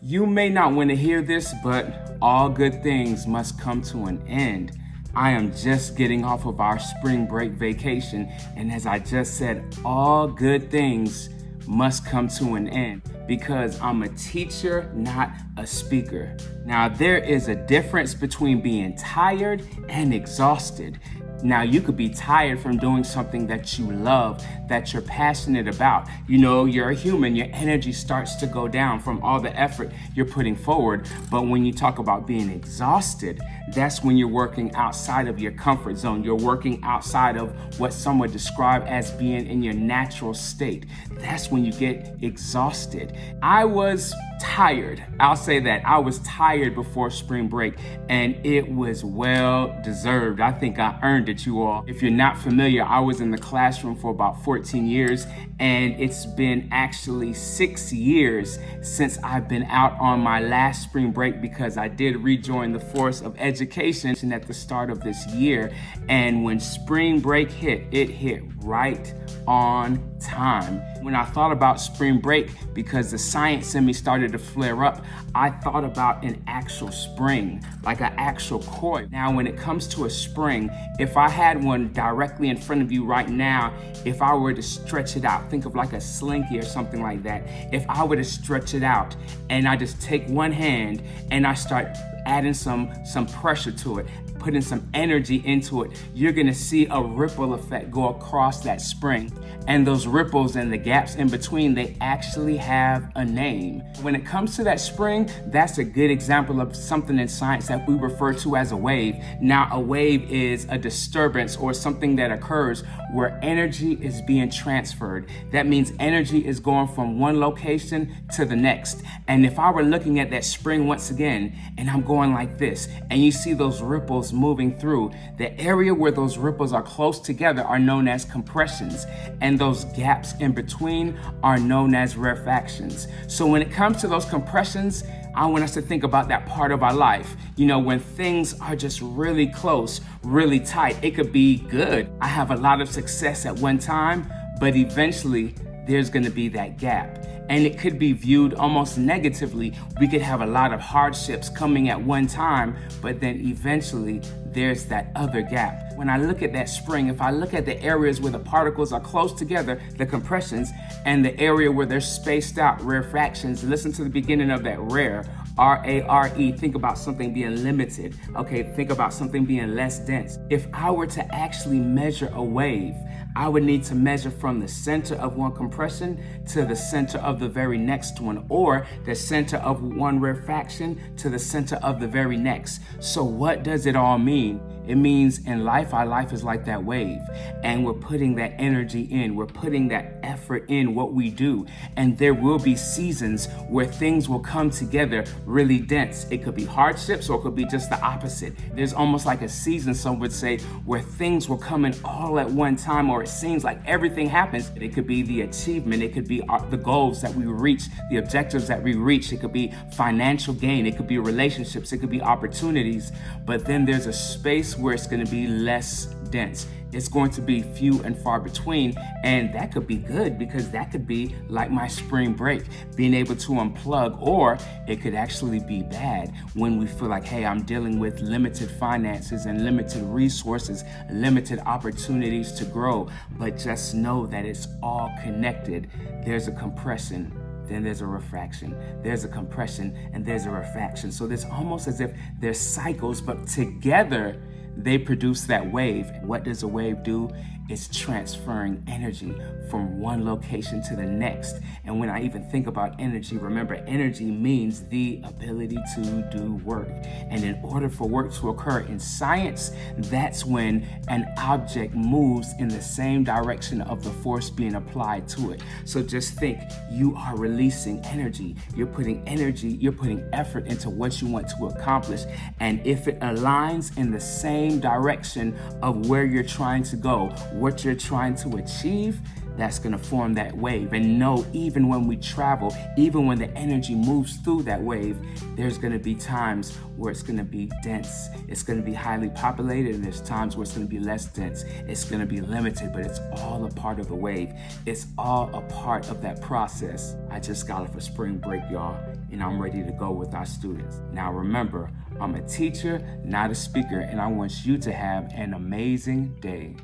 You may not want to hear this, but all good things must come to an end. I am just getting off of our spring break vacation, and as I just said, all good things must come to an end because I'm a teacher, not a speaker. Now, there is a difference between being tired and exhausted. Now, you could be tired from doing something that you love, that you're passionate about. You know, you're a human, your energy starts to go down from all the effort you're putting forward. But when you talk about being exhausted, that's when you're working outside of your comfort zone. You're working outside of what some would describe as being in your natural state. That's when you get exhausted. I was tired. I'll say that. I was tired before spring break, and it was well deserved. I think I earned it, you all. If you're not familiar, I was in the classroom for about 14 years, and it's been actually 6 years since I've been out on my last spring break because I did rejoin the force of education at the start of this year. And when spring break hit, it hit right on time. When I thought about spring break, because the science in me started to flare up, I thought about an actual spring, like an actual coil. Now, when it comes to a spring, if I had one directly in front of you right now, if I were to stretch it out, think of like a slinky or something like that. If I were to stretch it out and I just take one hand and I start adding some pressure to it, putting some energy into it, you're gonna see a ripple effect go across that spring. And those ripples and the gaps in between, they actually have a name. When it comes to that spring, that's a good example of something in science that we refer to as a wave. Now, a wave is a disturbance or something that occurs where energy is being transferred. That means energy is going from one location to the next. And if I were looking at that spring once again, and I'm going like this, and you see those ripples moving through, the area where those ripples are close together are known as compressions, and those gaps in between are known as rarefactions. So when it comes to those compressions, I want us to think about that part of our life. You know, when things are just really close, really tight, it could be good. I have a lot of success at one time, but eventually there's gonna be that gap. And it could be viewed almost negatively. We could have a lot of hardships coming at one time, but then eventually there's that other gap. When I look at that spring, if I look at the areas where the particles are close together, the compressions, and the area where they're spaced out, rarefactions, listen to the beginning of that rare, R-A-R-E, think about something being limited. Okay, think about something being less dense. If I were to actually measure a wave, I would need to measure from the center of one compression to the center of the very next one, or the center of one rarefaction to the center of the very next. So what does it all mean? It means in life, our life is like that wave, and we're putting that energy in, we're putting that effort in what we do, and there will be seasons where things will come together really dense. It could be hardships or it could be just the opposite. There's almost like a season, some would say, where things will come in all at one time, or it seems like everything happens. It could be the achievement, it could be the goals that we reach, the objectives that we reach, it could be financial gain, it could be relationships, it could be opportunities, but then there's a space where it's going to be less dense. It's going to be few and far between, and that could be good because that could be like my spring break, being able to unplug, or it could actually be bad when we feel like, hey, I'm dealing with limited finances and limited resources, limited opportunities to grow. But just know that it's all connected. There's a compression, then there's a refraction, there's a compression, and there's a refraction. So it's almost as if there's cycles, but together they produce that wave. What does a wave do? It's transferring energy from one location to the next. And when I even think about energy, remember, energy means the ability to do work. And in order for work to occur in science, that's when an object moves in the same direction of the force being applied to it. So just think, you are releasing energy. You're putting effort into what you want to accomplish. And if it aligns in the same direction of where you're trying to go, what you're trying to achieve, that's going to form that wave. And know, even when we travel, even when the energy moves through that wave, there's going to be times where it's going to be dense. It's going to be highly populated, and there's times where it's going to be less dense. It's going to be limited, but it's all a part of the wave. It's all a part of that process. I just got off a spring break, y'all, and I'm ready to go with our students. Now remember, I'm a teacher, not a speaker, and I want you to have an amazing day.